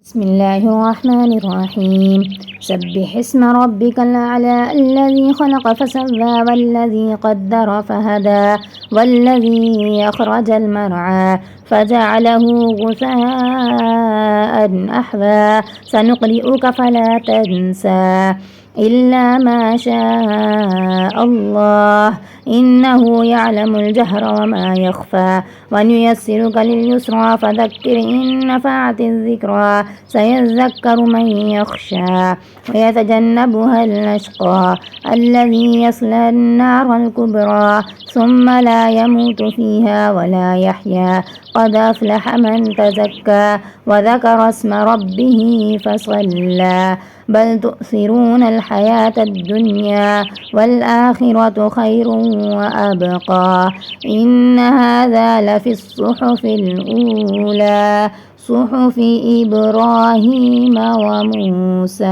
بسم الله الرحمن الرحيم. سبح اسم ربك الأعلى الذي خلق فسوى والذي قدر فهدى والذي أخرج المرعى فجعله غثاء أحوى سنقرئك فلا تنسى إلا ما شاء الله إنه يعلم الجهر وما يخفى ونيسرك لليسرى فذكر إن نفعت الذكرى سيذكر من يخشى ويتجنبها الأشقى الذي يصلى النار الكبرى ثم لا يموت فيها ولا يحيا قد أفلح من تزكى وذكر اسم ربه فصلى بل تؤثرون الحياة الدنيا والآخرة خير وأبقى إن هذا لفي الصحف الأولى صحف إبراهيم وموسى.